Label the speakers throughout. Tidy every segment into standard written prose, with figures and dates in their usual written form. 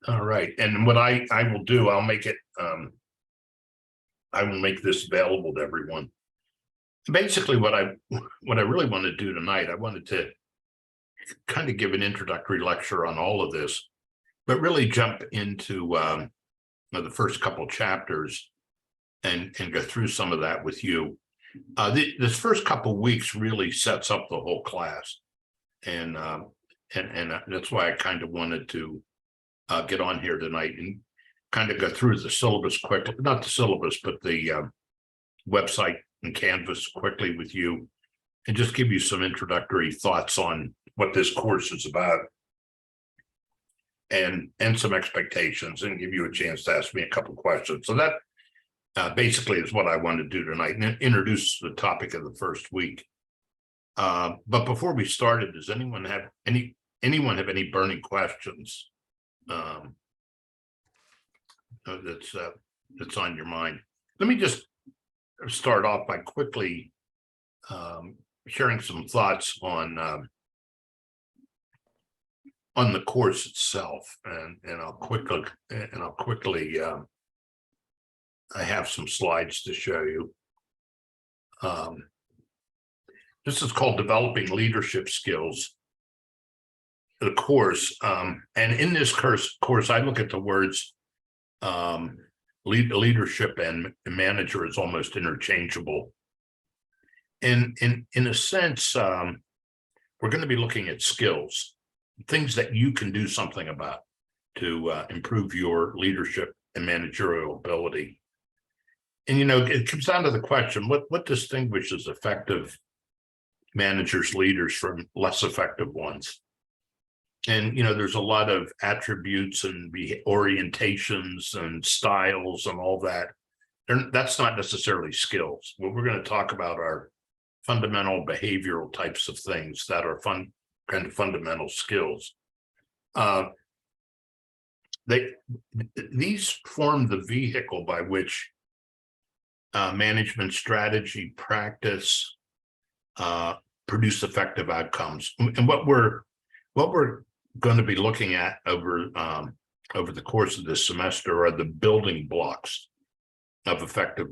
Speaker 1: All right. And what I will do, I'll make it, I will make this available to everyone. Basically, what I really want to do tonight, I wanted to kind of give an introductory lecture on all of this, but really jump into the first couple chapters and go through some of that with you. This first couple weeks really sets up the whole class, and that's why I kind of wanted to get on here tonight and kind of go through the syllabus quickly, not the syllabus, but the website and Canvas quickly with you, and just give you some introductory thoughts on what this course is about, and some expectations, and give you a chance to ask me a couple questions. So that basically is what I want to do tonight, and introduce the topic of the first week. But before we started, does anyone have any burning questions that's on your mind? Let me just start off by quickly sharing some thoughts on the course itself, and I'll quickly I have some slides to show you. This is called Developing Leadership Skills, the course. And in this course, I look at the words leadership and manager is almost interchangeable. And in a sense, we're going to be looking at skills, things that you can do something about to improve your leadership and managerial ability. And, it comes down to the question, what distinguishes effective managers, leaders from less effective ones? And, there's a lot of attributes and orientations and styles and all that. That's not necessarily skills. What we're going to talk about are fundamental behavioral types of things that are kind of fundamental skills. These form the vehicle by which management strategy practice produce effective outcomes. And what we're going to be looking at over the course of this semester are the building blocks of effective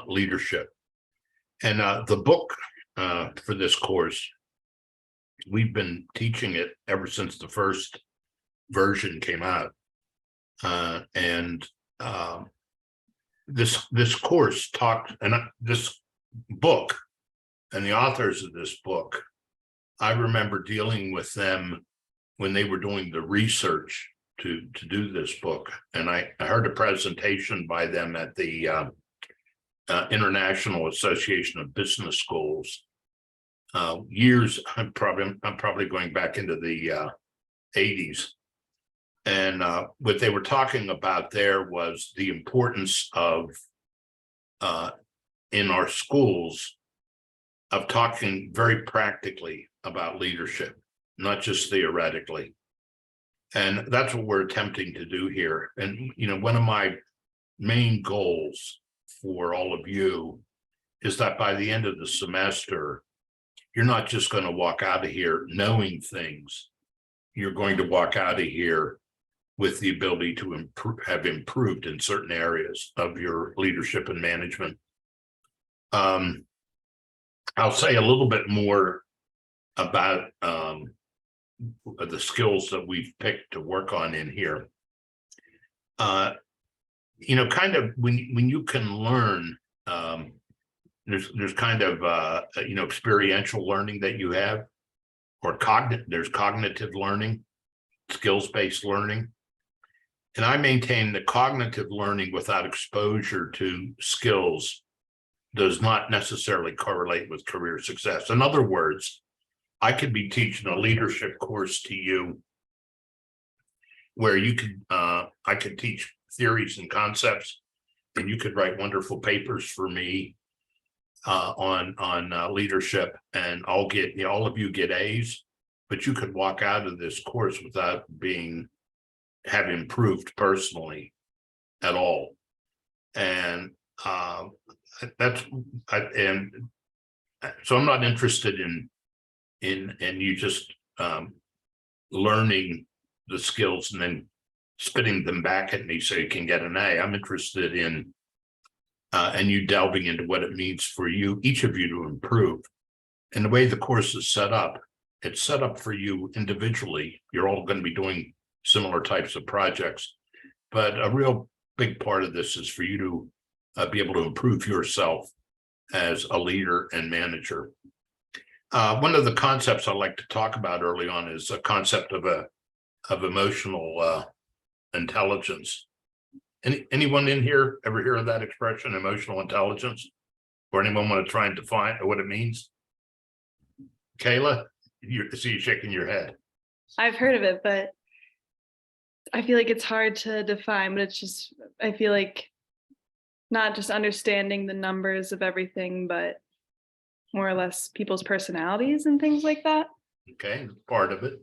Speaker 1: leadership. And the book for this course, we've been teaching it ever since the first version came out. This course this book and the authors of this book, I remember dealing with them when they were doing the research to do this book. And I heard a presentation by them at the International Association of Business Schools years. I'm probably going back into the 80s. And what they were talking about there was the importance of in our schools of talking very practically about leadership, not just theoretically. And that's what we're attempting to do here. And, one of my main goals for all of you is that by the end of the semester, you're not just going to walk out of here knowing things. You're going to walk out of here with the ability to have improved in certain areas of your leadership and management. I'll say a little bit more about the skills that we've picked to work on in here. Kind of when you can learn, there's kind of experiential learning that you have, or there's cognitive learning, skills-based learning. And I maintain that cognitive learning without exposure to skills does not necessarily correlate with career success. In other words, I could be teaching a leadership course to you where you could, I could teach theories and concepts, and you could write wonderful papers for me on leadership, and all of you get A's, but you could walk out of this course without have improved personally at all. And so I'm not interested in you just learning the skills and then spitting them back at me so you can get an A. I'm interested in, and you delving into what it means for you, each of you, to improve. And the way the course is set up, it's set up for you individually. You're all going to be doing similar types of projects, but a real big part of this is for you to be able to improve yourself as a leader and manager. One of the concepts I like to talk about early on is a concept of emotional intelligence. Anyone in here ever hear of that expression, emotional intelligence? Or anyone want to try and define what it means? Kayla, you see you shaking your head.
Speaker 2: I've heard of it, but I feel like it's hard to define, but it's just, I feel like not just understanding the numbers of everything, but more or less people's personalities and things like that.
Speaker 1: Okay, part of it.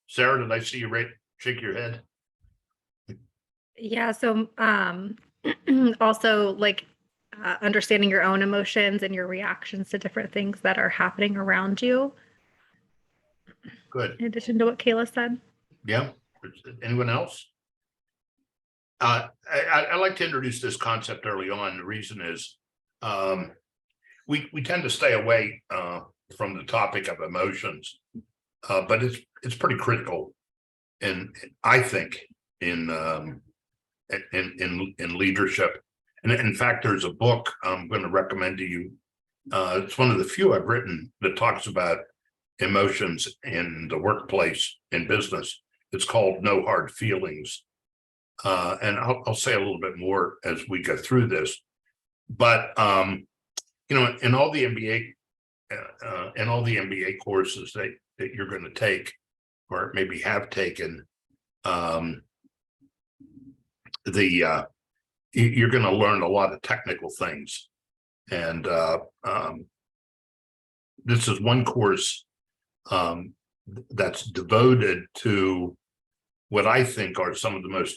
Speaker 1: Sarah, did I see you shake your head?
Speaker 3: Yeah, so also like understanding your own emotions and your reactions to different things that are happening around you.
Speaker 1: Good.
Speaker 3: In addition to what Kayla said.
Speaker 1: Yeah. Anyone else? I like to introduce this concept early on. The reason is we tend to stay away from the topic of emotions, but it's pretty critical, and I think in leadership. And in fact, there's a book I'm going to recommend to you. It's one of the few I've written that talks about emotions in the workplace, in business. It's called No Hard Feelings. And I'll say a little bit more as we go through this. But in all the MBA courses that you're going to take, or maybe have taken, you're going to learn a lot of technical things. And this is one course that's devoted to what I think are some of the most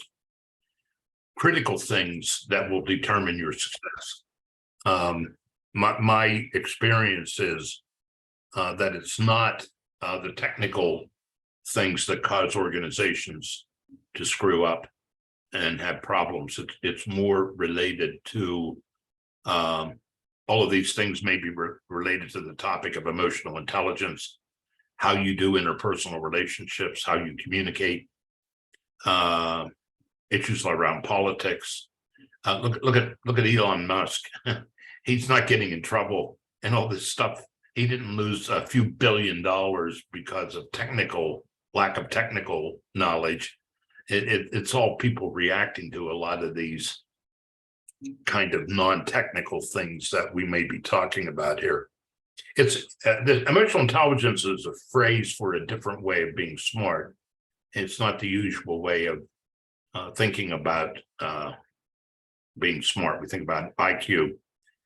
Speaker 1: critical things that will determine your success. My experience is that it's not the technical things that cause organizations to screw up and have problems. It's more related to all of these things may be related to the topic of emotional intelligence, how you do interpersonal relationships, how you communicate, issues around politics. Look at Elon Musk. He's not getting in trouble and all this stuff. He didn't lose a few $1 billion because of lack of technical knowledge. It's all people reacting to a lot of these kind of non-technical things that we may be talking about here. It's the emotional intelligence is a phrase for a different way of being smart. It's not the usual way of thinking about being smart. We think about IQ.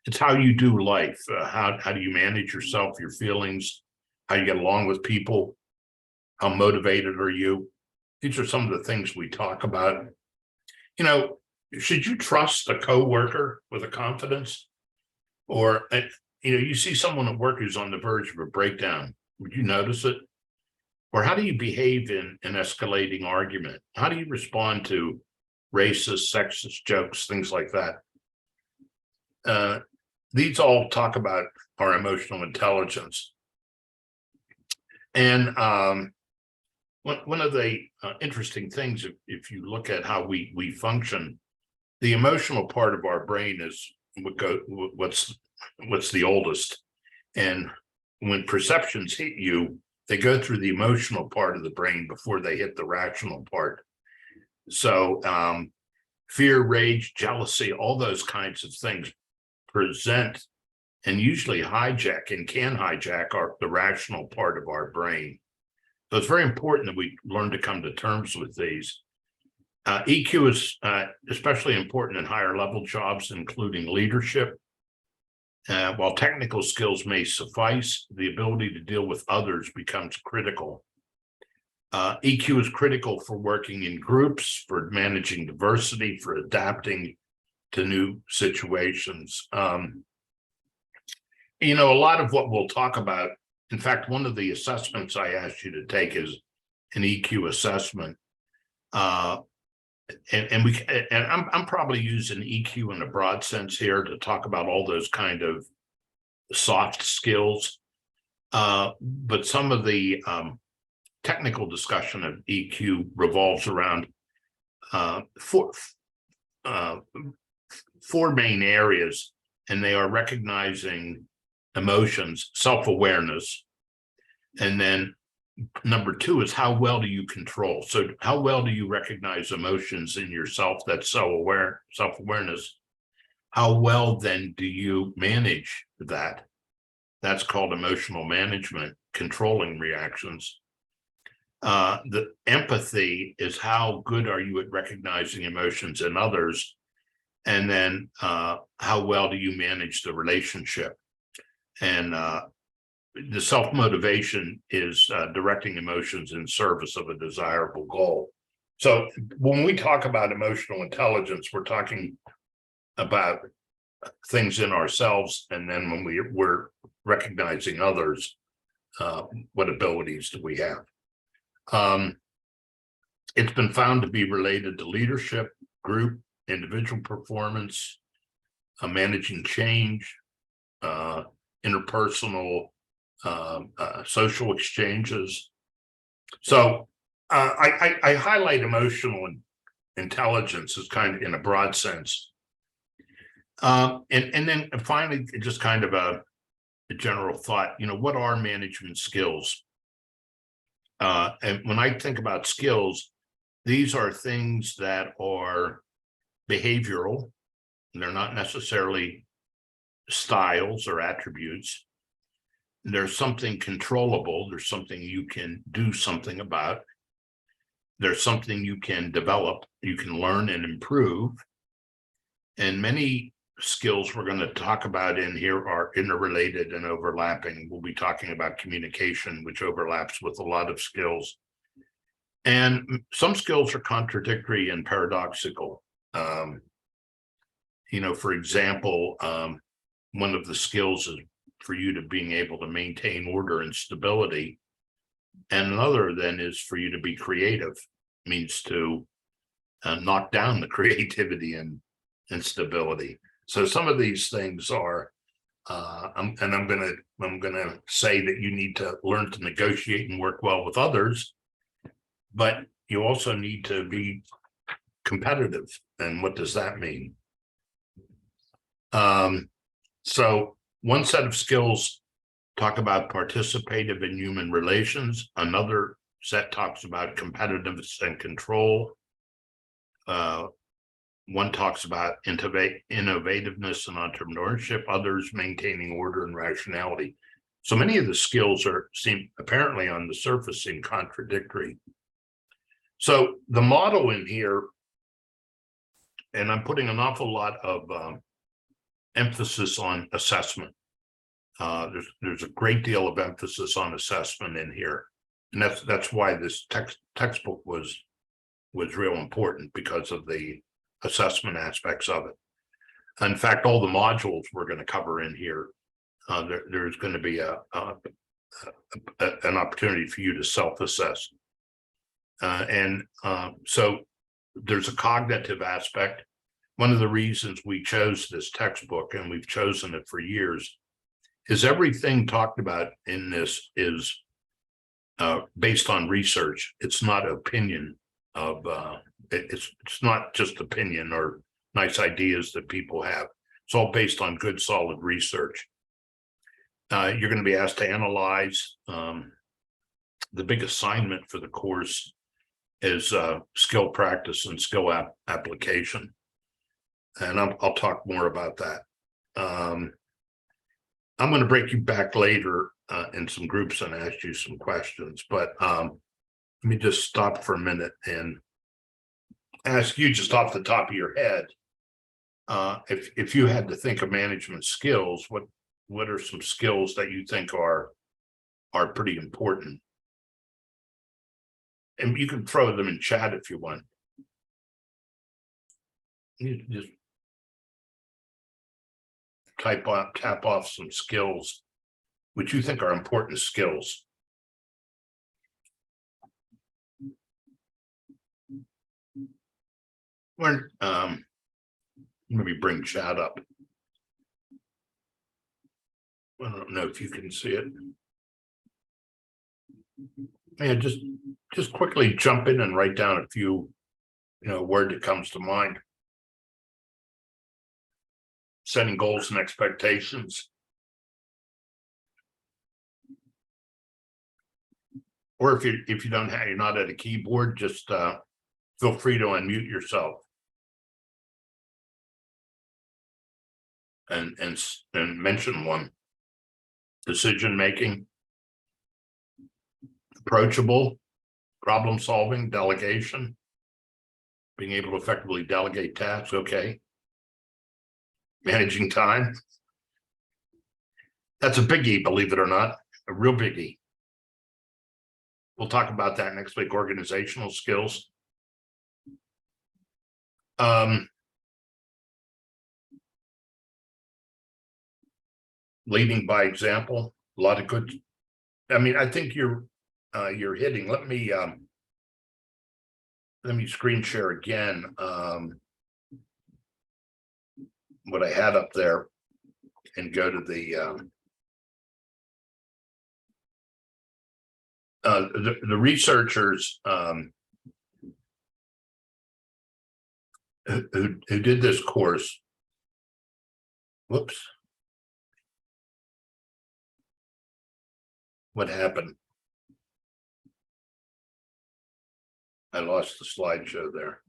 Speaker 1: It's how you do life. How do you manage yourself, your feelings, how you get along with people, how motivated are you? These are some of the things we talk about. Should you trust a coworker with a confidence? Or, you see someone at work who's on the verge of a breakdown. Would you notice it? Or how do you behave in an escalating argument? How do you respond to racist, sexist jokes, things like that? These all talk about our emotional intelligence. And one of the interesting things, if you look at how we function, the emotional part of our brain is what's the oldest. And when perceptions hit you, they go through the emotional part of the brain before they hit the rational part. So fear, rage, jealousy, all those kinds of things present and usually hijack and can hijack the rational part of our brain. So it's very important that we learn to come to terms with these. EQ is especially important in higher level jobs, including leadership. While technical skills may suffice, the ability to deal with others becomes critical. EQ is critical for working in groups, for managing diversity, for adapting to new situations. A lot of what we'll talk about, in fact, one of the assessments I asked you to take is an EQ assessment. I'm probably using EQ in a broad sense here to talk about all those kind of soft skills. But some of the technical discussion of EQ revolves around four main areas, and they are recognizing emotions, self-awareness, and then number two is how well do you control? So how well do you recognize emotions in yourself? That's self-awareness. How well then do you manage that? That's called emotional management, controlling reactions. The empathy is how good are you at recognizing emotions in others? And then how well do you manage the relationship? And the self-motivation is directing emotions in service of a desirable goal. So when we talk about emotional intelligence, we're talking about things in ourselves, and then when we're recognizing others, what abilities do we have? It's been found to be related to leadership, group, individual performance, managing change, interpersonal, social exchanges. So I highlight emotional intelligence as kind of in a broad sense. And then finally, just kind of a general thought, what are management skills? And when I think about skills, these are things that are behavioral. They're not necessarily styles or attributes. There's something controllable. There's something you can do something about. There's something you can develop, you can learn and improve. And many skills we're going to talk about in here are interrelated and overlapping. We'll be talking about communication, which overlaps with a lot of skills. And some skills are contradictory and paradoxical. For example, one of the skills is for you to being able to maintain order and stability. And another then is for you to be creative, means to knock down the creativity and stability. So some of these things are, I'm gonna say that you need to learn to negotiate and work well with others, but you also need to be competitive. And what does that mean? So one set of skills talk about participative in human relations. Another set talks about competitiveness and control. One talks about innovativeness and entrepreneurship, others maintaining order and rationality. So many of the skills seem apparently on the surface seem contradictory. So the model in here, and I'm putting an awful lot of emphasis on assessment. There's a great deal of emphasis on assessment in here, and that's why this textbook was real important, because of the assessment aspects of it. In fact, all the modules we're going to cover in here, there's going to be an opportunity for you to self-assess, and so there's a cognitive aspect. One of the reasons we chose this textbook, and we've chosen it for years, is everything talked about in this is based on research. It's not opinion of it's not just opinion or nice ideas that people have. It's all based on good, solid research. You're going to be asked to analyze. The big assignment for the course is skill practice and skill application. And I'll talk more about that. I'm going to break you back later in some groups and ask you some questions, but let me just stop for a minute and ask you, just off the top of your head, if you had to think of management skills, what are some skills that you think are pretty important? And you can throw them in chat if you want. You just tap off some skills which you think are important skills. We're, maybe bring Chad up. I don't know if you can see it. Yeah, just quickly jump in and write down a few, word that comes to mind. Setting goals and expectations. Or if you don't have, you're not at a keyboard, just feel free to unmute yourself. And mention one. Decision making, approachable, problem solving, delegation, being able to effectively delegate tasks. Okay. Managing time. That's a biggie, believe it or not, a real biggie. We'll talk about that next week. Organizational skills. Leading by example, a lot of good. I mean, I think you're hitting. Let me screen share again. What I had up there, and go to the researchers who did this course. Whoops. What happened? I lost the slideshow there.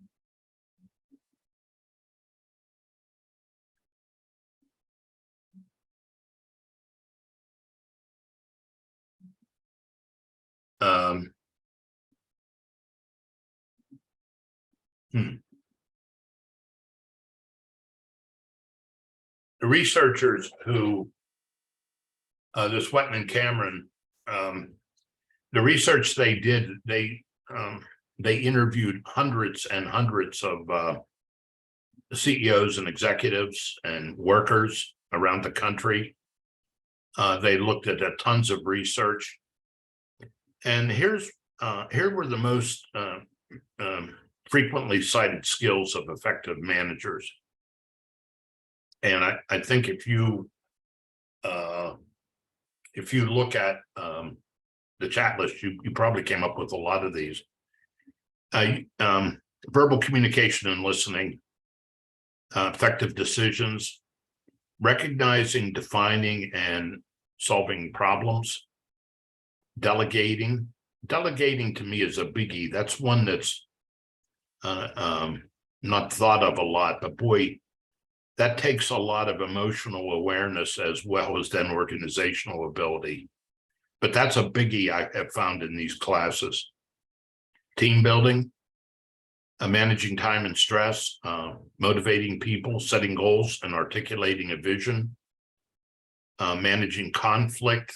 Speaker 1: The researchers who this Wetton and Cameron, the research they did, they interviewed hundreds and hundreds of CEOs and executives and workers around the country. They looked at tons of research, and here were the most frequently cited skills of effective managers. And I think if you look at the chat list, you probably came up with a lot of these. Verbal communication and listening, effective decisions, recognizing, defining, and solving problems, delegating. Delegating to me is a biggie. That's one that's not thought of a lot, but boy, that takes a lot of emotional awareness as well as then organizational ability. But that's a biggie I have found in these classes. Team building, managing time and stress, motivating people, setting goals and articulating a vision, managing conflict.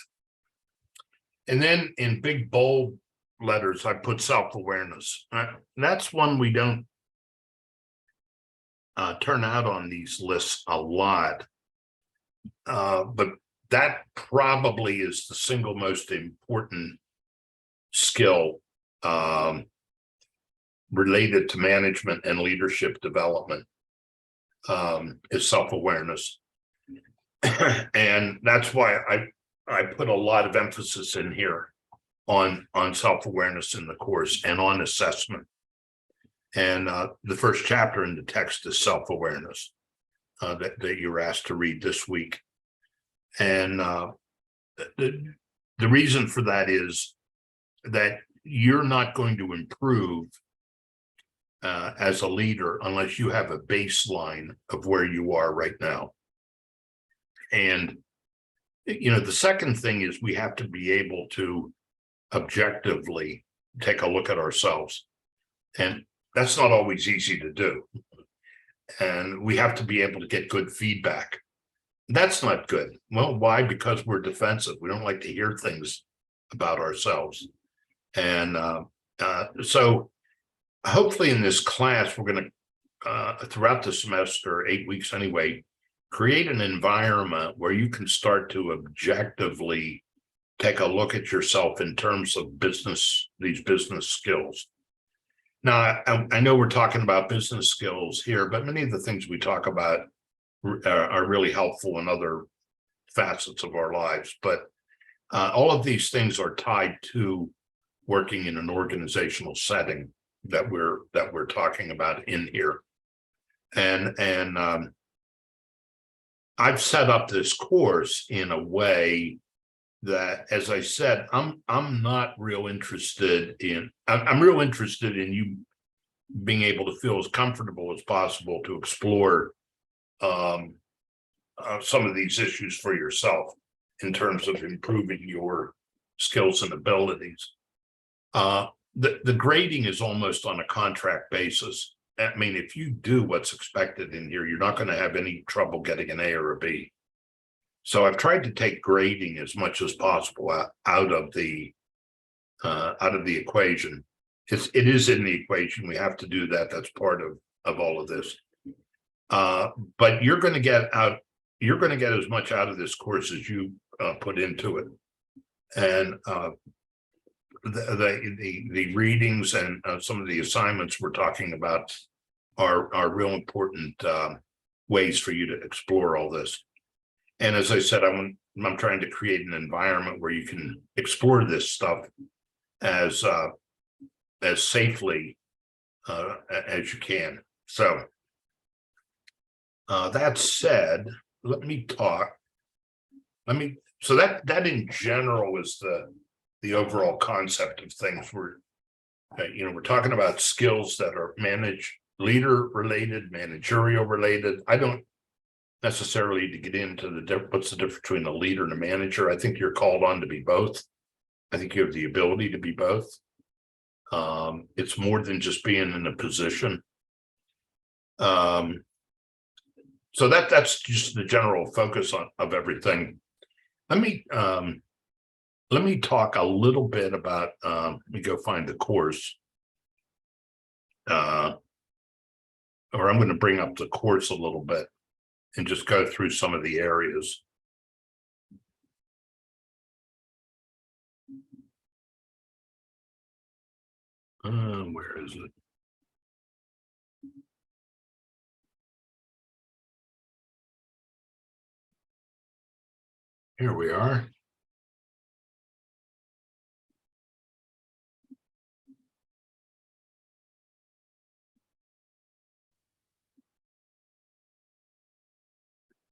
Speaker 1: And then in big bold letters, I put self-awareness. That's one we don't turn out on these lists a lot. But that probably is the single most important skill related to management and leadership development, is self-awareness. And that's why I put a lot of emphasis in here on self-awareness in the course and on assessment. And the first chapter in the text is self-awareness that you're asked to read this week. And the reason for that is that you're not going to improve as a leader unless you have a baseline of where you are right now. And, the second thing is we have to be able to objectively take a look at ourselves. And that's not always easy to do. And we have to be able to get good feedback. That's not good. Well, why? Because we're defensive. We don't like to hear things about ourselves. And so hopefully in this class, we're going to, throughout the semester, 8 weeks anyway, create an environment where you can start to objectively take a look at yourself in terms of these business skills. Now, I know we're talking about business skills here, but many of the things we talk about are really helpful in other facets of our lives. But all of these things are tied to working in an organizational setting that we're talking about in here. And I've set up this course in a way that, as I said, I'm not real interested in, I'm real interested in you being able to feel as comfortable as possible to explore some of these issues for yourself in terms of improving your skills and abilities. The grading is almost on a contract basis. I mean, if you do what's expected in here, you're not going to have any trouble getting an A or a B. So I've tried to take grading as much as possible out of the equation. It is in the equation. We have to do that. That's part of all of this. But you're going to get as much out of this course as you put into it. And the readings and some of the assignments we're talking about are real important ways for you to explore all this. And as I said, I'm trying to create an environment where you can explore this stuff as safely as you can. So that said, so that in general is the overall concept of things. We're talking about skills that are leader related, managerial related. I don't necessarily to get into what's the difference between a leader and a manager. I think you're called on to be both. I think you have the ability to be both. It's more than just being in a position. So that's just the general focus of everything. Let me talk a little bit about, let me go find the course. Or I'm going to bring up the course a little bit and just go through some of the areas. Where is it? Here we are.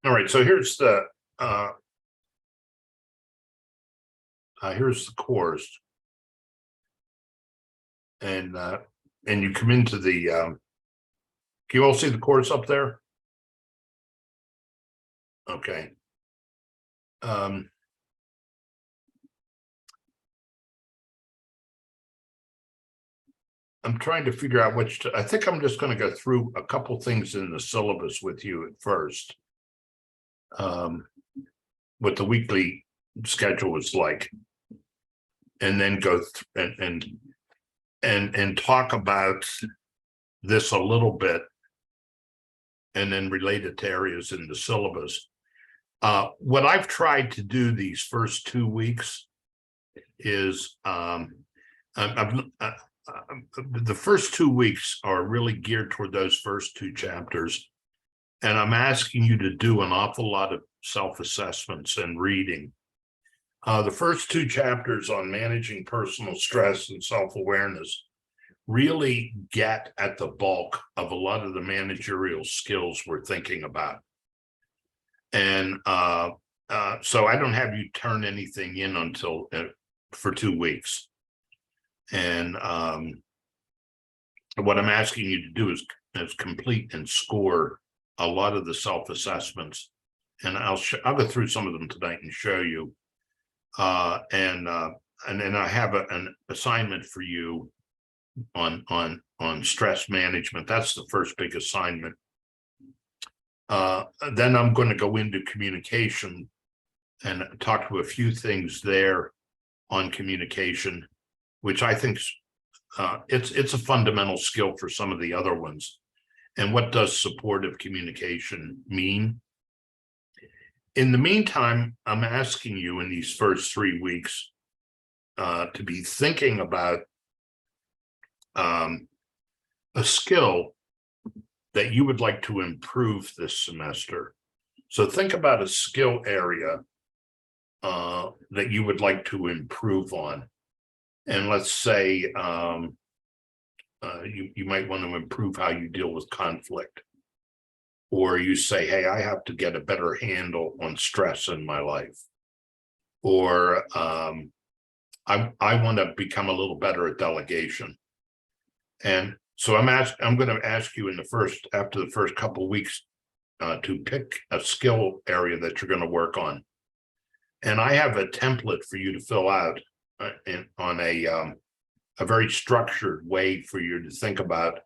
Speaker 1: All right, so here's the course, and you come into the. Can you all see the course up there? Okay. I'm trying to figure out I think I'm just going to go through a couple things in the syllabus with you at first. What the weekly schedule is like, and then go and talk about this a little bit, and then relate it to areas in the syllabus. What I've tried to do these first 2 weeks is the first 2 weeks are really geared toward those first 2 chapters. And I'm asking you to do an awful lot of self-assessments and reading. The first 2 chapters on managing personal stress and self-awareness really get at the bulk of a lot of the managerial skills we're thinking about. And so I don't have you turn anything in until for 2 weeks. And what I'm asking you to do is complete and score a lot of the self-assessments, and I'll go through some of them tonight and show you. And then I have an assignment for you on stress management. That's the first big assignment. Then I'm going to go into communication and talk to a few things there on communication, which I think it's a fundamental skill for some of the other ones. And what does supportive communication mean? In the meantime, I'm asking you in these first 3 weeks to be thinking about a skill that you would like to improve this semester. So think about a skill area that you would like to improve on. And let's say you might want to improve how you deal with conflict. Or you say, hey, I have to get a better handle on stress in my life. Or I want to become a little better at delegation. And so I'm going to ask you after the first couple of weeks to pick a skill area that you're going to work on. And I have a template for you to fill out on a very structured way for you to think about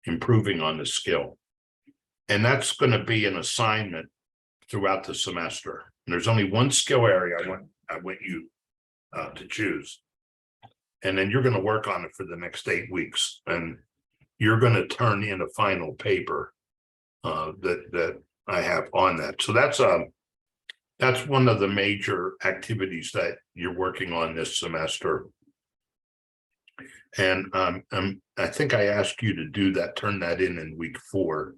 Speaker 1: improving on the skill. And that's going to be an assignment throughout the semester. And there's only one skill area I want you to choose. And then you're going to work on it for the next 8 weeks. And you're going to turn in a final paper that I have on that. So that's one of the major activities that you're working on this semester. And I think I asked you to do that, turn that in week 4.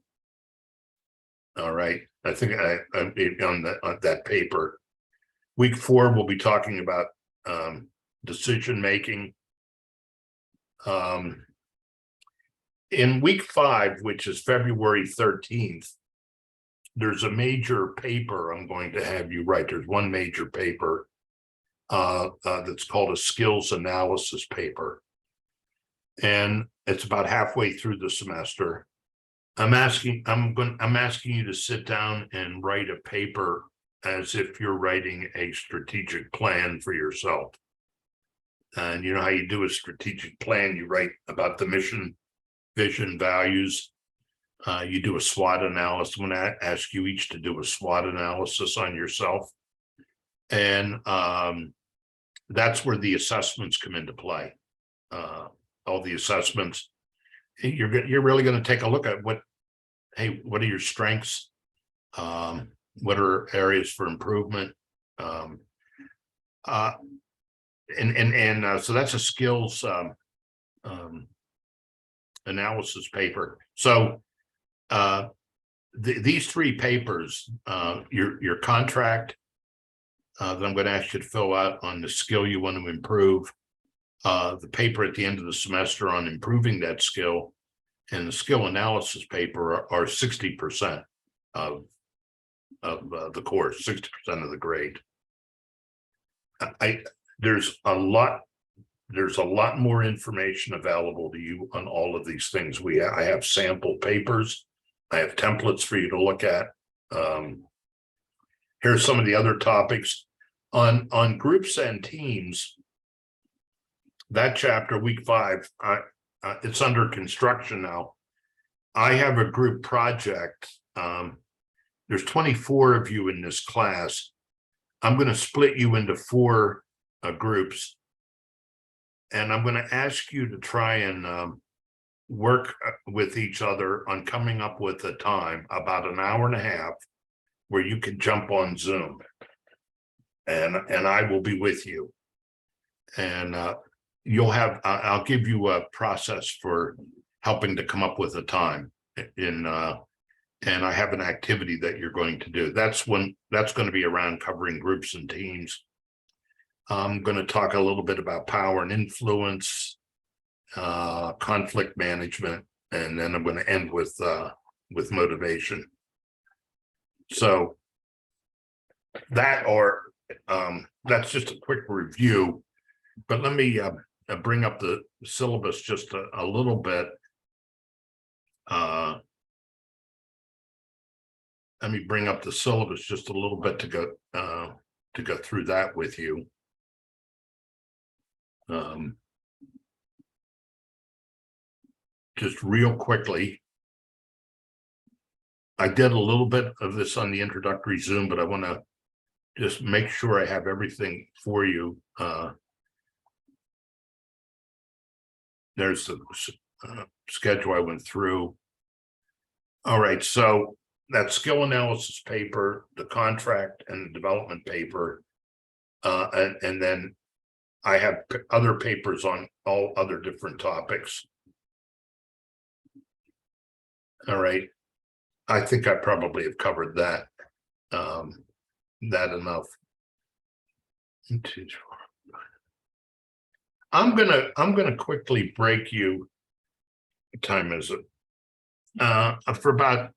Speaker 1: All right. I think on that paper, week 4, we'll be talking about decision making. In week 5, which is February 13th, there's a major paper I'm going to have you write. There's one major paper that's called a skills analysis paper. And it's about halfway through the semester. I'm asking you to sit down and write a paper as if you're writing a strategic plan for yourself. And you know how you do a strategic plan, you write about the mission, vision, values. You do a SWOT analysis. I'm going to ask you each to do a SWOT analysis on yourself. And that's where the assessments come into play. All the assessments, you're really going to take a look at what are your strengths? What are areas for improvement? So that's a skills analysis paper. So these 3 papers, your contract that I'm going to ask you to fill out on the skill you want to improve, the paper at the end of the semester on improving that skill, and the skill analysis paper are 60% of the course, 60% of the grade. There's a lot more information available to you on all of these things. I have sample papers. I have templates for you to look at. Here's some of the other topics on groups and teams. That chapter, week 5, it's under construction now. I have a group project. There's 24 of you in this class. I'm going to split you into 4 groups. And I'm going to ask you to try and work with each other on coming up with a time, about an hour and a half, where you can jump on Zoom. And I will be with you. And I'll give you a process for helping to come up with a time and I have an activity that you're going to do. That's going to be around covering groups and teams. I'm going to talk a little bit about power and influence, conflict management, and then I'm going to end with motivation. So that's just a quick review, but let me bring up the syllabus just a little bit. Let me bring up the syllabus just a little bit to go through that with you. Just real quickly, I did a little bit of this on the introductory Zoom, but I want to just make sure I have everything for you. There's the schedule I went through. All right, so that skill analysis paper, the contract and the development paper, and then I have other papers on all other different topics. All right. I think I probably have covered that. That enough. 1, 2, 3, 4. I'm gonna quickly break you. What time is it? For about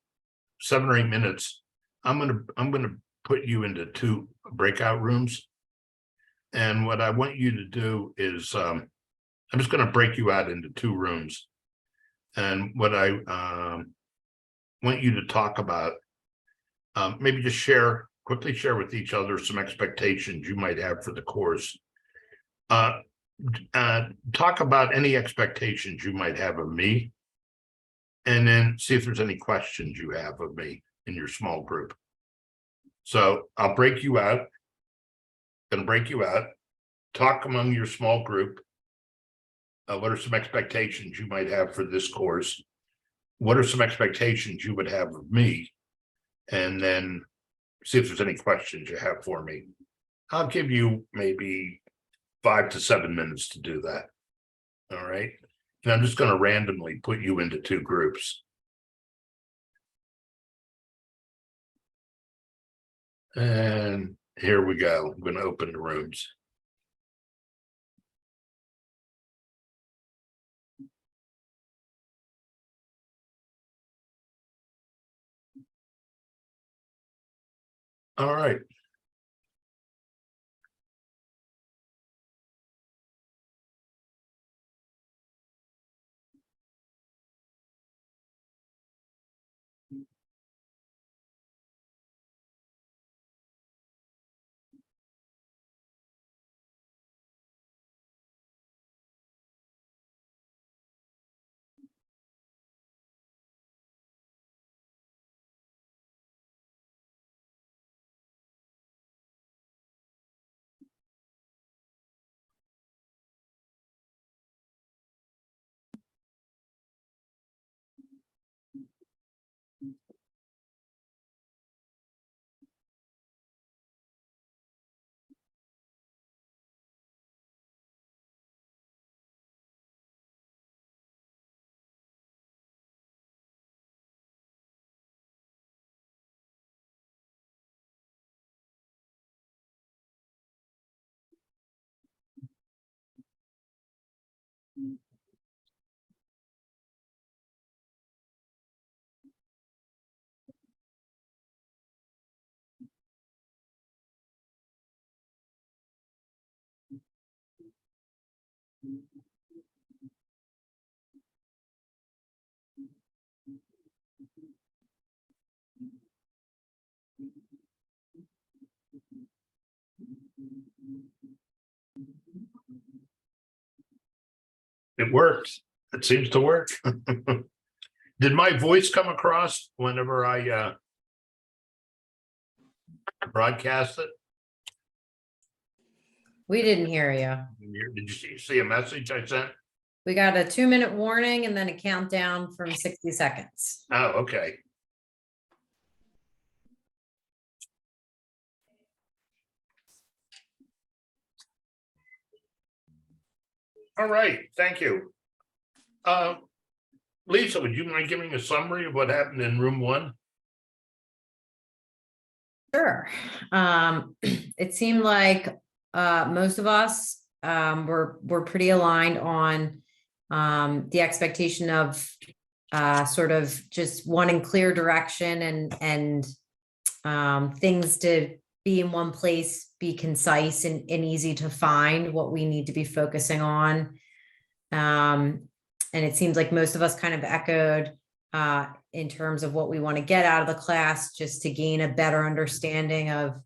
Speaker 1: 7 or 8 minutes. I'm gonna put you into 2 breakout rooms. And what I want you to do is I'm just gonna break you out into 2 rooms. And what I want you to talk about, maybe just quickly share with each other some expectations you might have for the course. Talk about any expectations you might have of me, and then see if there's any questions you have of me in your small group. So I'll break you out. Gonna break you out. Talk among your small group. What are some expectations you might have for this course? What are some expectations you would have of me? And then see if there's any questions you have for me. I'll give you maybe 5 to 7 minutes to do that. All right. And I'm just going to randomly put you into 2 groups. And here we go. I'm going to open the rooms. All right. It works. It seems to work. Did my voice come across whenever I broadcast it?
Speaker 4: We didn't hear you.
Speaker 1: Did you see a message I sent?
Speaker 4: We got a 2-minute warning and then a countdown from 60 seconds.
Speaker 1: Oh, okay. All right, thank you. Lisa, would you mind giving a summary of what happened in room 1?
Speaker 4: Sure. It seemed like most of us were pretty aligned on the expectation of sort of just wanting clear direction and things to be in one place, be concise and easy to find what we need to be focusing on. And it seems like most of us kind of echoed in terms of what we want to get out of the class, just to gain a better understanding of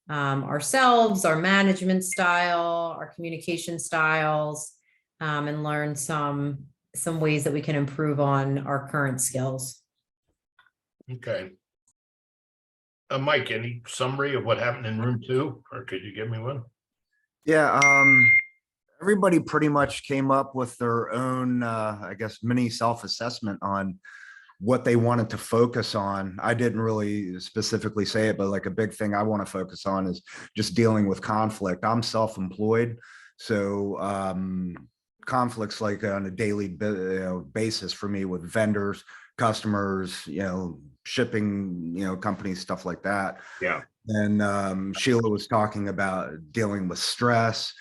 Speaker 4: ourselves, our management style, our communication styles, and learn some ways that we can improve on our current skills.
Speaker 1: Okay. Mike, any summary of what happened in room 2, or could you give me one?
Speaker 5: Yeah, everybody pretty much came up with their own, I guess, mini self-assessment on what they wanted to focus on. I didn't really specifically say it, but like a big thing I want to focus on is just dealing with conflict. I'm self-employed, so conflicts like on a daily basis for me with vendors, customers, shipping, companies, stuff like that.
Speaker 1: Yeah.
Speaker 5: And Sheila was talking about dealing with stress.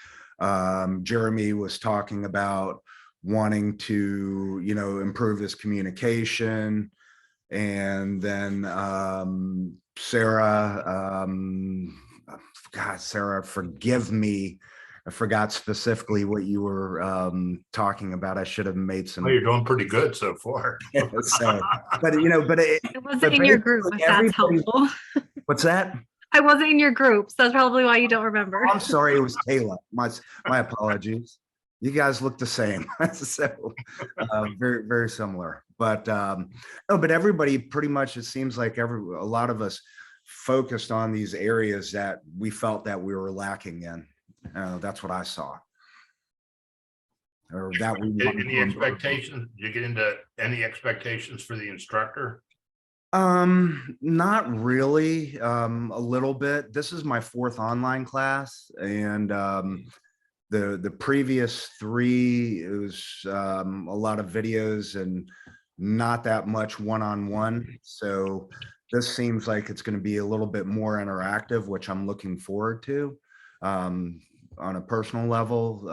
Speaker 5: Jeremy was talking about wanting to, improve his communication. And then Sarah, God, Sarah, forgive me. I forgot specifically what you were talking about. I should have made some.
Speaker 1: Well, you're doing pretty good so far.
Speaker 5: So, but
Speaker 3: It wasn't in your group, if that's helpful.
Speaker 5: What's that?
Speaker 3: I wasn't in your group, so that's probably why you don't remember.
Speaker 5: I'm sorry, it was Taylor. My apologies. You guys look the same. So very, very similar. But no, but everybody pretty much, it seems like a lot of us focused on these areas that we felt that we were lacking in. That's what I saw. Or that we wanted
Speaker 1: Any
Speaker 5: to improve.
Speaker 1: expectations? Did you get into any expectations for the instructor?
Speaker 5: Not really. A little bit. This is my 4th online class, and the previous 3, it was a lot of videos and not that much one-on-one. So this seems like it's going to be a little bit more interactive, which I'm looking forward to. On a personal level,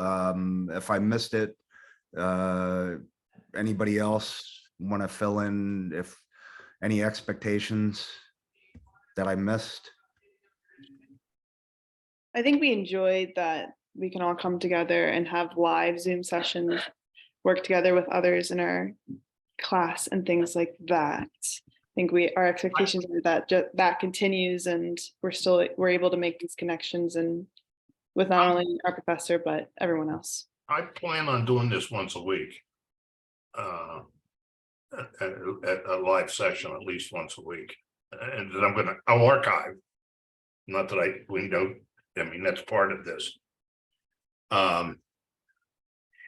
Speaker 5: if I missed it, anybody else want to fill in if any expectations that I missed?
Speaker 2: I think we enjoyed that we can all come together and have live Zoom sessions, work together with others in our class and things like that. I think our expectations are that that continues, and we're able to make these connections and with not only our professor, but everyone else.
Speaker 1: I plan on doing this once a week. At a live session, at least once a week. And then I'll archive. Not that that's part of this.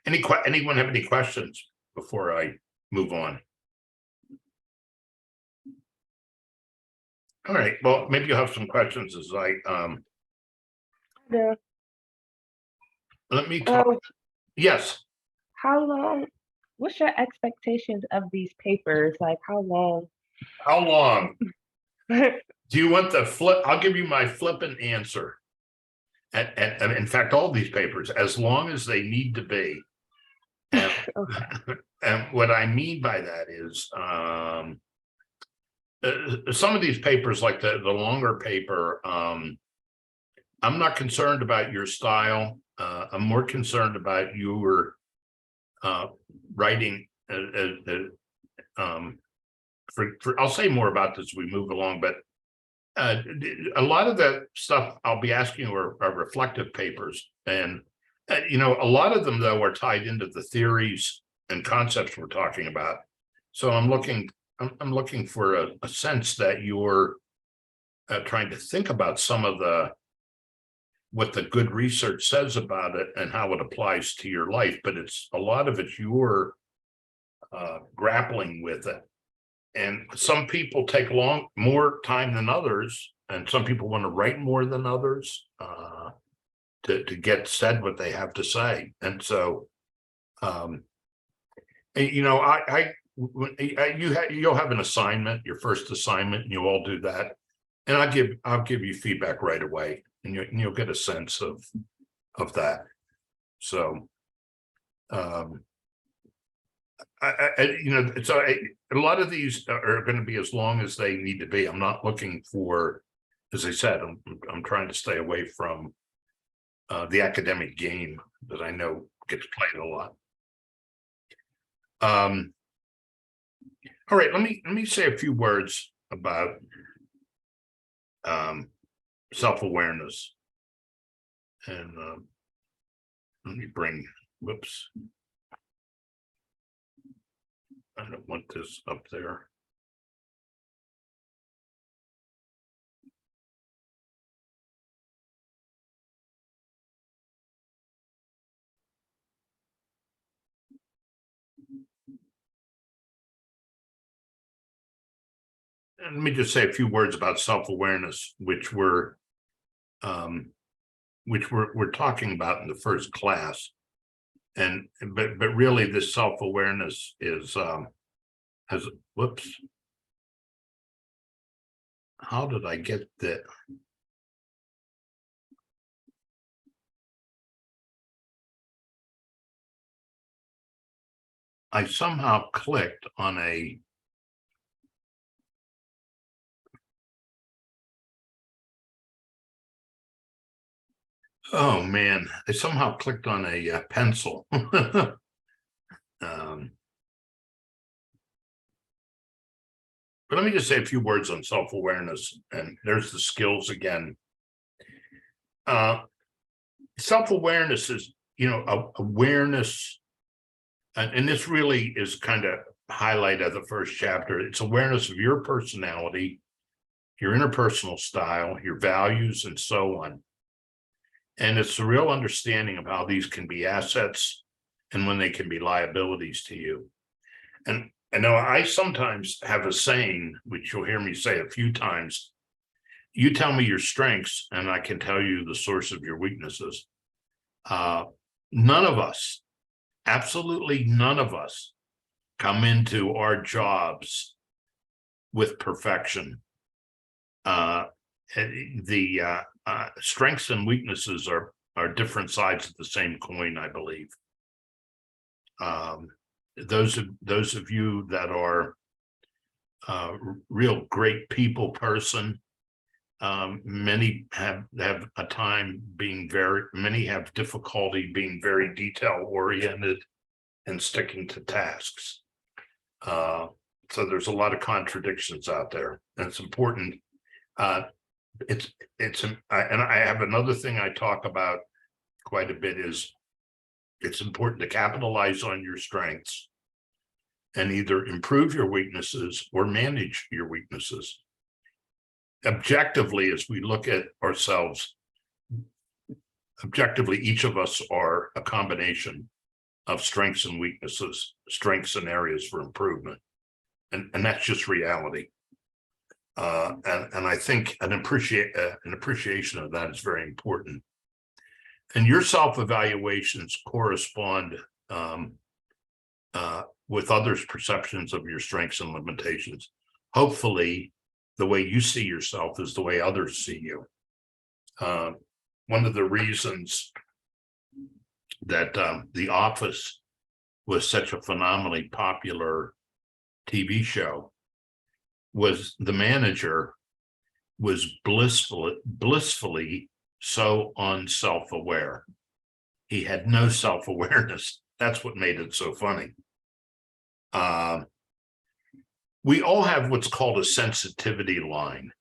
Speaker 1: Anyone have any questions before I move on? All right, well, maybe you'll have some questions as
Speaker 6: Yeah.
Speaker 1: let me talk. Yes.
Speaker 6: How long? What's your expectations of these papers? Like how long?
Speaker 1: How long? Do you want the flip? I'll give you my flippant answer. And in fact, all these papers, as long as they need to be. And,
Speaker 6: Okay.
Speaker 1: and what I mean by that is some of these papers, like the longer paper, I'm not concerned about your style. I'm more concerned about your writing. I'll say more about this as we move along, but a lot of that stuff I'll be asking are reflective papers, and a lot of them though are tied into the theories and concepts we're talking about. So I'm looking for a sense that you're trying to think about some of what the good research says about it and how it applies to your life, but a lot of it's your grappling with it. And some people take more time than others, and some people want to write more than others to get said what they have to say. And so, you'll have an assignment, your first assignment, and you'll all do that. And I'll give you feedback right away, and you'll get a sense of that. So, so a lot of these are going to be as long as they need to be. I'm not looking for, as I said, I'm trying to stay away from the academic game that I know gets played a lot. All right, let me say a few words about self-awareness. And let me whoops. I don't want this up there. And let me just say a few words about self-awareness, which we're talking about in the first class. but really this self-awareness is whoops. How did I get that? I somehow clicked on a oh man, I somehow clicked on a pencil. But let me just say a few words on self-awareness, and there's the skills again. Self-awareness is, awareness, and this really is kind of highlight of the first chapter. It's awareness of your personality, your interpersonal style, your values, and so on. And it's a real understanding of how these can be assets and when they can be liabilities to you. And I know I sometimes have a saying, which you'll hear me say a few times. You tell me your strengths, and I can tell you the source of your weaknesses. None of us, absolutely none of us, come into our jobs with perfection. The strengths and weaknesses are different sides of the same coin, I believe. Those of you that are real great people person, many have a time being many have difficulty being very detail oriented and sticking to tasks. So there's a lot of contradictions out there, and it's important. And I have another thing I talk about quite a bit is it's important to capitalize on your strengths and either improve your weaknesses or manage your weaknesses. Objectively, as we look at ourselves, objectively, each of us are a combination of strengths and weaknesses, strengths and areas for improvement. And that's just reality. And I think an appreciation of that is very important. And your self-evaluations correspond with others' perceptions of your strengths and limitations. Hopefully, the way you see yourself is the way others see you. One of the reasons that The Office was such a phenomenally popular TV show was the manager was blissfully so unself-aware. He had no self-awareness. That's what made it so funny. We all have what's called a sensitivity line.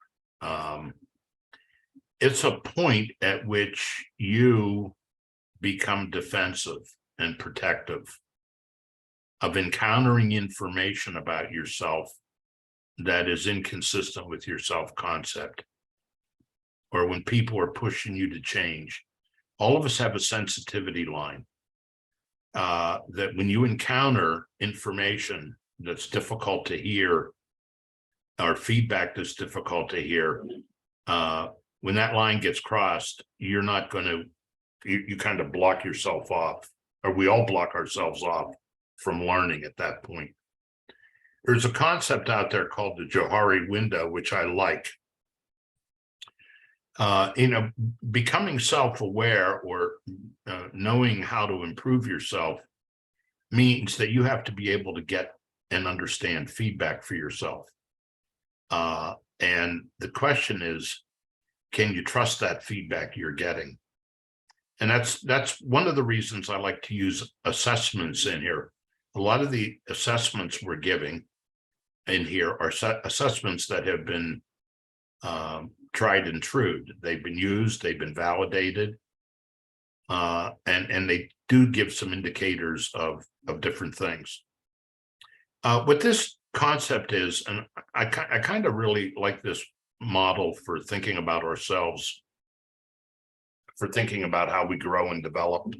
Speaker 1: It's a point at which you become defensive and protective of encountering information about yourself that is inconsistent with your self-concept, or when people are pushing you to change. All of us have a sensitivity line that when you encounter information that's difficult to hear or feedback that's difficult to hear, when that line gets crossed, you're not going to, you kind of block yourself off, or we all block ourselves off from learning at that point. There's a concept out there called the Johari window, which I like. Becoming self-aware or knowing how to improve yourself means that you have to be able to get and understand feedback for yourself. And the question is, can you trust that feedback you're getting? And that's one of the reasons I like to use assessments in here. A lot of the assessments we're giving in here are assessments that have been tried and true. They've been used, they've been validated, and they do give some indicators of different things. What this concept is, and I kind of really like this model for thinking about ourselves, for thinking about how we grow and develop.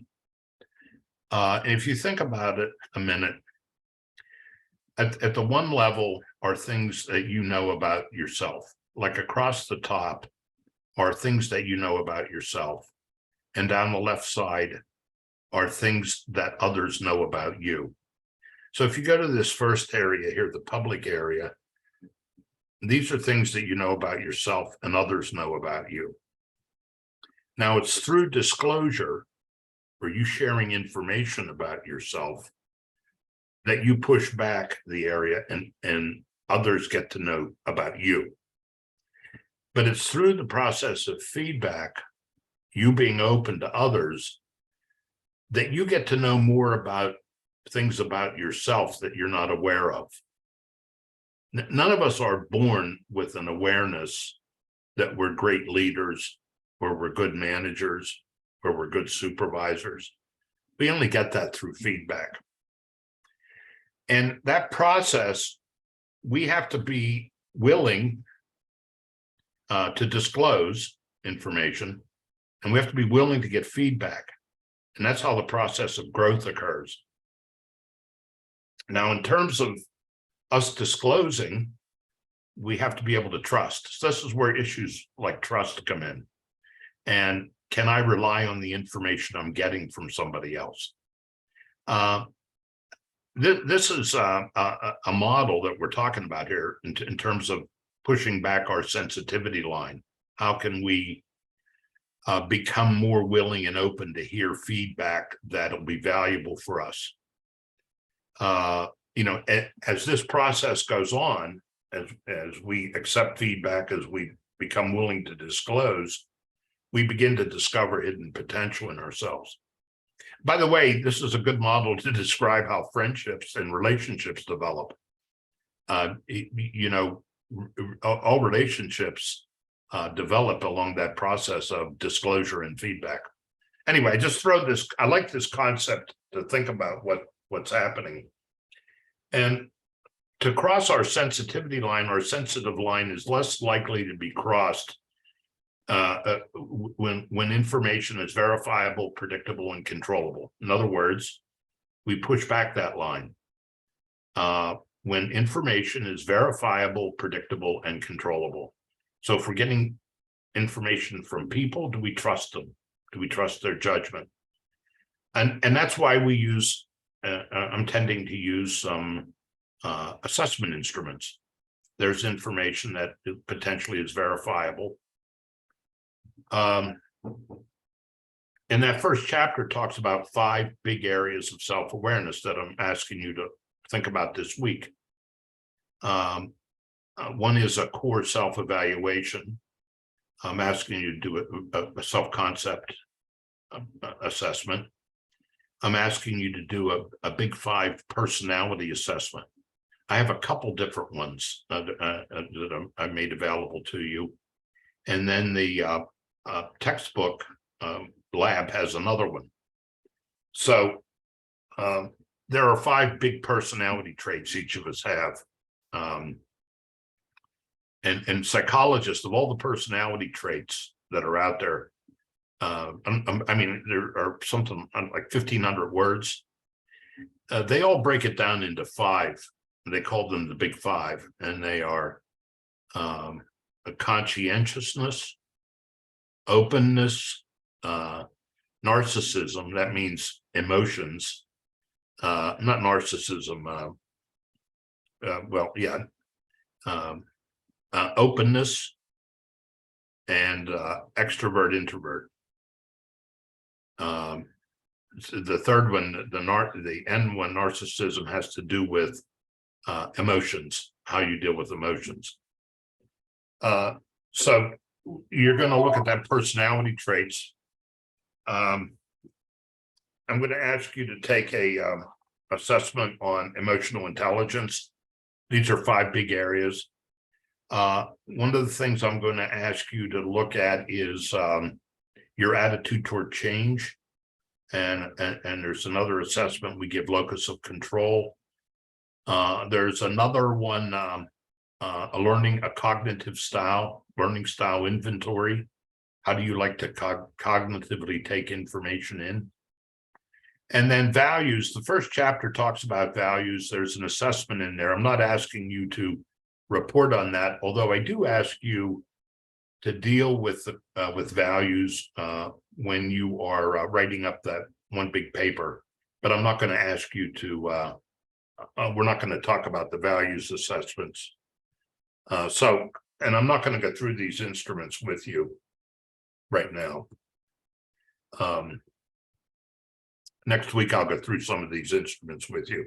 Speaker 1: And if you think about it a minute, at the one level are things that you know about yourself, like across the top are things that you know about yourself. And down the left side are things that others know about you. So if you go to this first area here, the public area, these are things that you know about yourself and others know about you. Now it's through disclosure, or you sharing information about yourself, that you push back the area and others get to know about you. But it's through the process of feedback, you being open to others, that you get to know more about things about yourself that you're not aware of. None of us are born with an awareness that we're great leaders, or we're good managers, or we're good supervisors. We only get that through feedback. And that process, we have to be willing to disclose information, and we have to be willing to get feedback. And that's how the process of growth occurs. Now, in terms of us disclosing, we have to be able to trust. So this is where issues like trust come in. And can I rely on the information I'm getting from somebody else? This is a model that we're talking about here in terms of pushing back our sensitivity line. How can we become more willing and open to hear feedback that'll be valuable for us? You know, as this process goes on, as we accept feedback, as we become willing to disclose, we begin to discover hidden potential in ourselves. By the way, this is a good model to describe how friendships and relationships develop. You know, all relationships develop along that process of disclosure and feedback. Anyway, I just throw this, I like this concept to think about what's happening. And to cross our sensitivity line, our sensitive line is less likely to be crossed when information is verifiable, predictable, and controllable. In other words, we push back that line. When information is verifiable, predictable, and controllable. So if we're getting information from people, do we trust them? Do we trust their judgment? And that's why we use, I'm tending to use some assessment instruments. There's information that potentially is verifiable. And that first chapter talks about 5 big areas of self-awareness that I'm asking you to think about this week. One is a core self-evaluation. I'm asking you to do a self-concept assessment. I'm asking you to do a big 5 personality assessment. I have a couple different ones that I made available to you. And then the textbook lab has another one. So there are 5 big personality traits each of us have. And psychologists, of all the personality traits that are out there, I mean, there are something like 1,500 words. They all break it down into 5. They call them the big 5, and they are a conscientiousness, openness, narcissism. That means emotions, not narcissism. Well, yeah, openness, and extrovert, introvert. The third one, the N one, narcissism, has to do with emotions, how you deal with emotions. So you're going to look at that personality traits. I'm going to ask you to take a assessment on emotional intelligence. These are 5 big areas. One of the things I'm going to ask you to look at is your attitude toward change. And there's another assessment we give, locus of control. There's another one, learning a cognitive style, learning style inventory. How do you like to cognitively take information in? And then values. The first chapter talks about values. There's an assessment in there. I'm not asking you to report on that, although I do ask you to deal with values when you are writing up one big paper, but I'm not going to ask you to, we're not going to talk about the values assessments. And I'm not going to go through these instruments with you right now. Next week, I'll go through some of these instruments with you.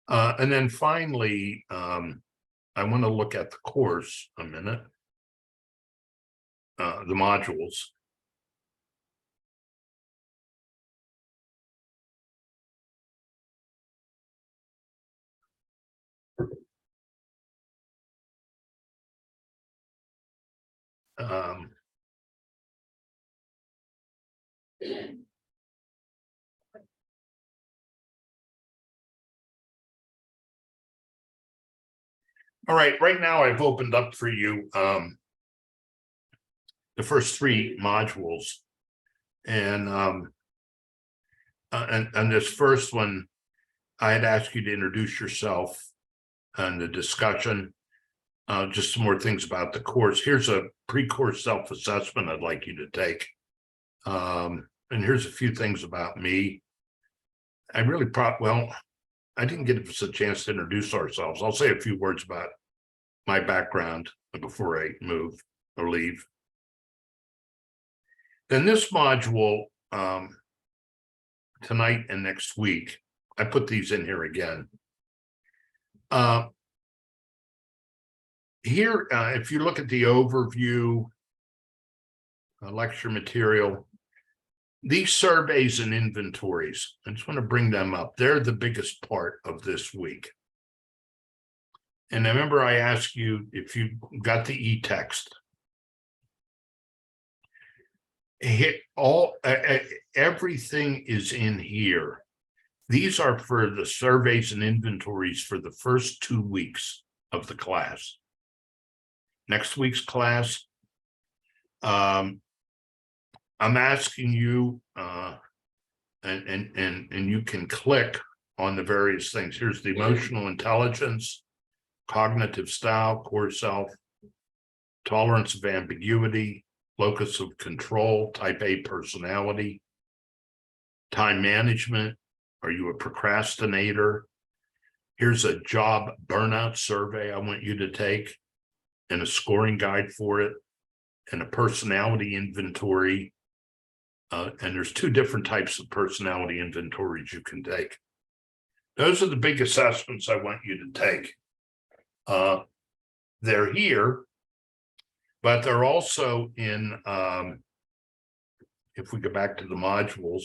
Speaker 1: And then finally, I want to look at the course a minute, the modules. All right, right now I've opened up for you the first three modules. And this first one, I had asked you to introduce yourself and the discussion, just some more things about the course. Here's a pre-course self-assessment I'd like you to take. And here's a few things about me. I really I didn't get us a chance to introduce ourselves. I'll say a few words about my background before I move or leave. Then this module, tonight and next week, I put these in here again. Here, if you look at the overview, lecture material, these surveys and inventories, I just want to bring them up. They're the biggest part of this week. And I remember I asked you if you got the e-text. Everything is in here. These are for the surveys and inventories for the first 2 weeks of the class. Next week's class, I'm asking you, and you can click on the various things. Here's the emotional intelligence, cognitive style, core self, tolerance of ambiguity, locus of control, type A personality, time management. Are you a procrastinator? Here's a job burnout survey I want you to take and a scoring guide for it and a personality inventory. And there's 2 different types of personality inventories you can take. Those are the big assessments I want you to take. They're here, but they're also in, if we go back to the modules,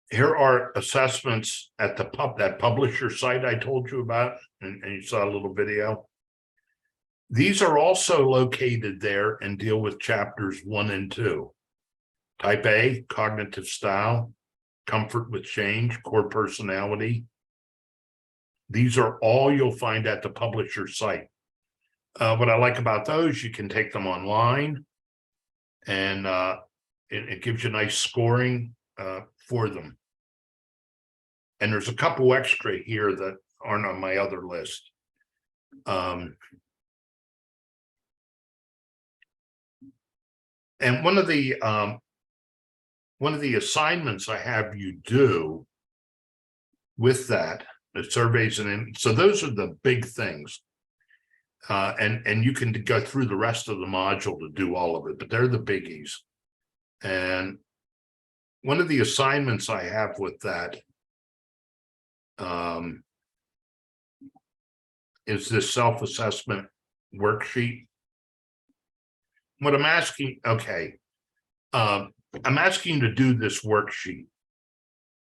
Speaker 1: here are assessments at that publisher site I told you about, and you saw a little video. These are also located there and deal with chapters 1 and 2. Type A, cognitive style, comfort with change, core personality. These are all you'll find at the publisher site. What I like about those, you can take them online, and it gives you nice scoring for them. And there's a couple extra here that aren't on my other list. And one of the assignments I have you do with that, the surveys, and so those are the big things. And you can go through the rest of the module to do all of it, but they're the biggies. And one of the assignments I have with that is this self-assessment worksheet. What I'm asking, I'm asking you to do this worksheet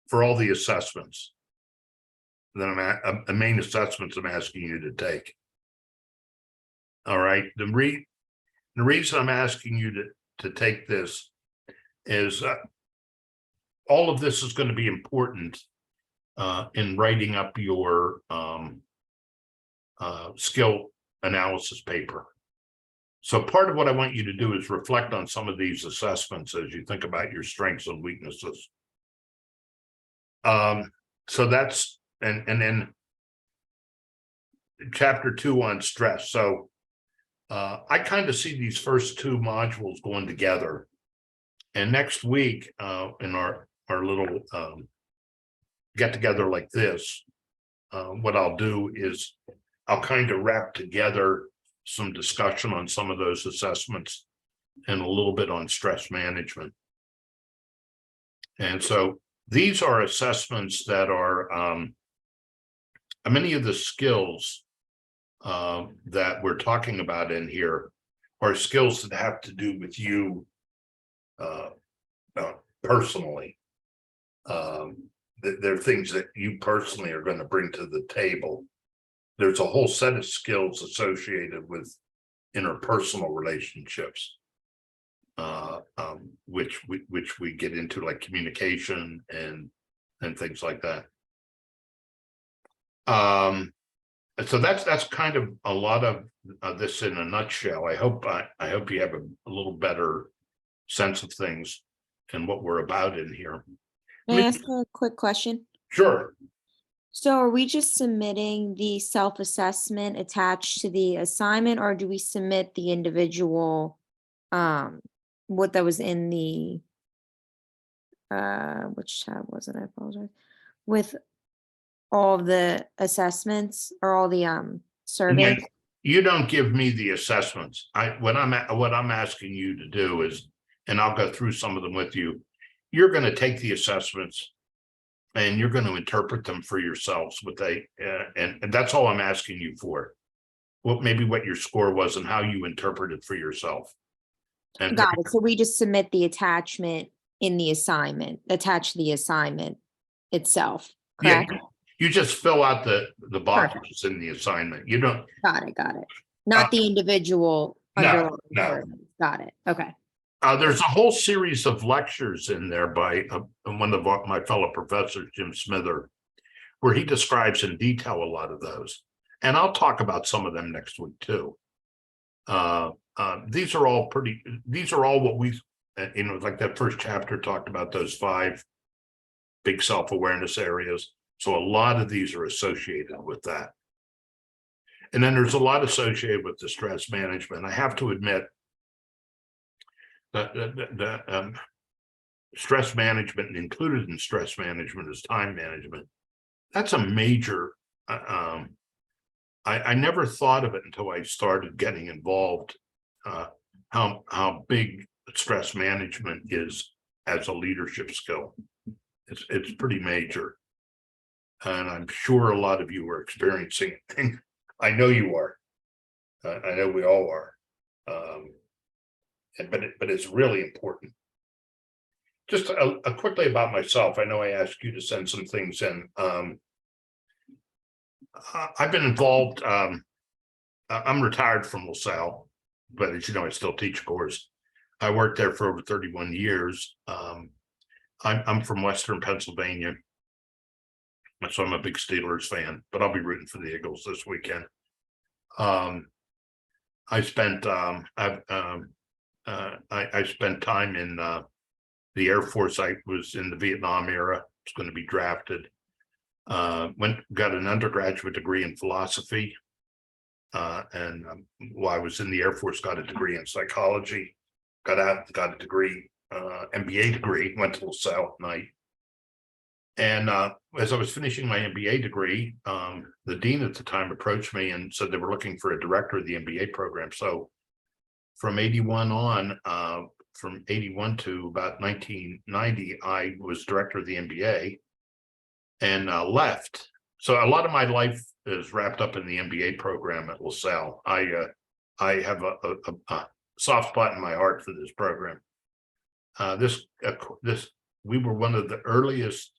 Speaker 1: for all the assessments that the main assessments I'm asking you to take. All right, the reason I'm asking you to take this is all of this is going to be important in writing up your skill analysis paper. So part of what I want you to do is reflect on some of these assessments as you think about your strengths and weaknesses. So that's, and then chapter 2 on stress. So I kind of see these first two modules going together. And next week, in our little get together like this, what I'll do is I'll kind of wrap together some discussion on some of those assessments and a little bit on stress management. And so these are assessments that are many of the skills that we're talking about in here are skills that have to do with you personally. They're things that you personally are going to bring to the table. There's a whole set of skills associated with interpersonal relationships, which we get into, like communication and things like that. So that's kind of a lot of this in a nutshell. I hope you have a little better sense of things and what we're about in here.
Speaker 7: Can I ask a quick question?
Speaker 1: Sure.
Speaker 7: So are we just submitting the self-assessment attached to the assignment, or do we submit the individual, what that was in the, which tab was it? I apologize. With all the assessments or all the surveys?
Speaker 1: You don't give me the assessments. What I'm asking you to do is, and I'll go through some of them with you. You're going to take the assessments and you're going to interpret them for yourselves with and that's all I'm asking you for. Maybe what your score was and how you interpret it for yourself. And
Speaker 7: Got it. So we just submit the attachment in the assignment, attach the assignment itself,
Speaker 1: yeah,
Speaker 7: correct?
Speaker 1: you just fill out the boxes in the assignment. You don't.
Speaker 7: Got it. Not the individual
Speaker 1: No,
Speaker 7: underlying
Speaker 1: no.
Speaker 7: surveys. Got it. Okay.
Speaker 1: There's a whole series of lectures in there by one of my fellow professors, Jim Smither, where he describes in detail a lot of those. And I'll talk about some of them next week too. These are all what we, like that first chapter talked about those 5 big self-awareness areas. So a lot of these are associated with that. And then there's a lot associated with the stress management. I have to admit, the stress management, and included in stress management is time management. That's a major, I never thought of it until I started getting involved, how big stress management is as a leadership skill. It's pretty major. And I'm sure a lot of you are experiencing it. I know you are. I know we all are. But it's really important. Just quickly about myself. I know I asked you to send some things in. I've been involved. I'm retired from LaSalle, but as you know, I still teach a course. I worked there for over 31 years. I'm from Western Pennsylvania, so I'm a big Steelers fan, but I'll be rooting for the Eagles this weekend. I spent time in the Air Force. I was in the Vietnam era. Was going to be drafted. Got an undergraduate degree in philosophy, and while I was in the Air Force, got a degree in psychology. Got out, got a degree, MBA degree. Went to LaSalle at night. And as I was finishing my MBA degree, the dean at the time approached me and said they were looking for a director of the MBA program. So from 81 on, from 81 to about 1990, I was director of the MBA and left. So a lot of my life is wrapped up in the MBA program at LaSalle. I have a soft spot in my heart for this program. We were one of the earliest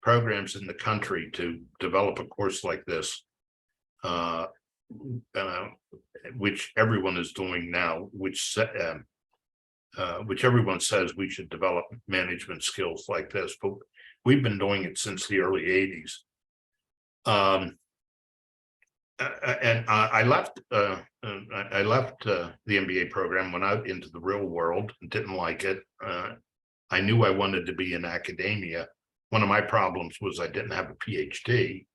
Speaker 1: programs in the country to develop a course like this, which everyone is doing now, which everyone says we should develop management skills like this, but we've been doing it since the early 80s. And I left the MBA program, went out into the real world and didn't like it. I knew I wanted to be in academia. One of my problems was I didn't have a PhD,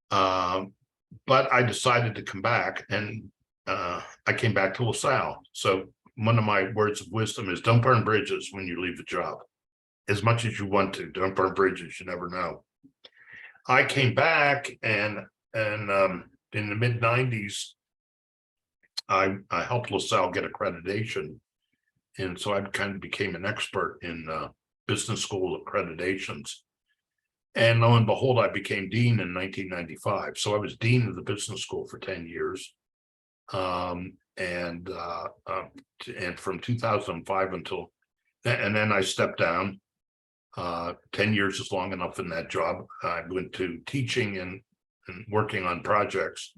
Speaker 1: but I decided to come back, and I came back to LaSalle. So one of my words of wisdom is don't burn bridges when you leave a job. As much as you want to, don't burn bridges, you never know. I came back and in the mid-90s, I helped LaSalle get accreditation. And so I kind of became an expert in business school accreditations. And lo and behold, I became dean in 1995. So I was dean of the business school for 10 years. And from 2005 until, and then I stepped down. 10 years is long enough in that job. I went to teaching and working on projects.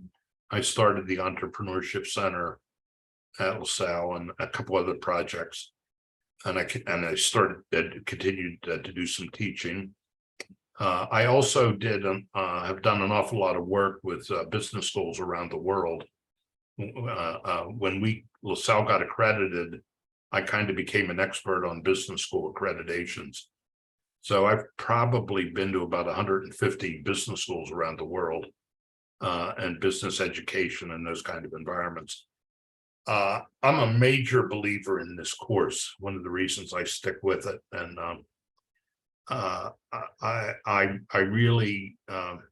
Speaker 1: I started the Entrepreneurship Center at LaSalle and a couple other projects. And I continued to do some teaching. I also have done an awful lot of work with business schools around the world. When LaSalle got accredited, I kind of became an expert on business school accreditations. So I've probably been to about 150 business schools around the world and business education and those kind of environments. I'm a major believer in this course. One of the reasons I stick with it, and I really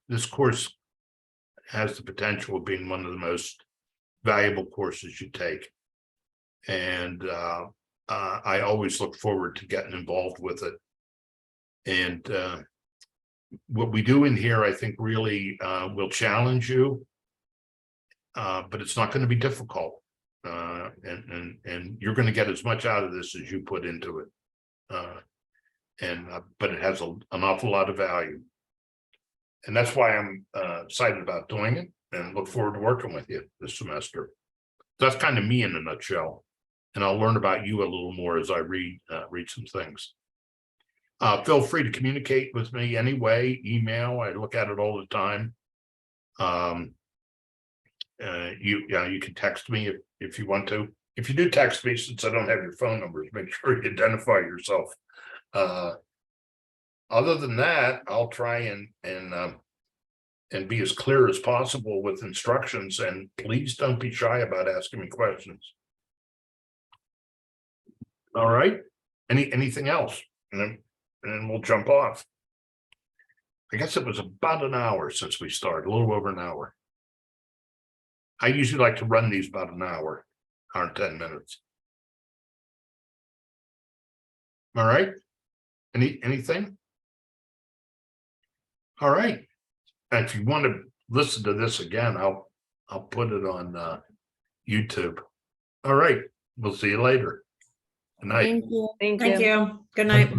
Speaker 1: this course has the potential of being one of the most valuable courses you take, and I always look forward to getting involved with it. And what we do in here, I think, really will challenge you, but it's not going to be difficult. And you're going to get as much out of this as you put into it. But it has an awful lot of value. And that's why I'm excited about doing it and look forward to working with you this semester. That's kind of me in a nutshell. And I'll learn about you a little more as I read some things. Feel free to communicate with me anyway, email. I look at it all the time. You can text me if you want to. If you do text me, since I don't have your phone numbers, make sure you identify yourself. Other than that, I'll try and be as clear as possible with instructions, and please don't be shy about asking me questions. All right. Anything else? And then we'll jump off. I guess it was about an hour since we started, a little over an hour. I usually like to run these about an hour or 10 minutes. All right. Anything? All right. And if you want to listen to this again, I'll put it on YouTube. All right. We'll see you later. Good night.
Speaker 7: Thank you.
Speaker 2: Thank
Speaker 4: Thank
Speaker 2: you.
Speaker 4: you. Good night.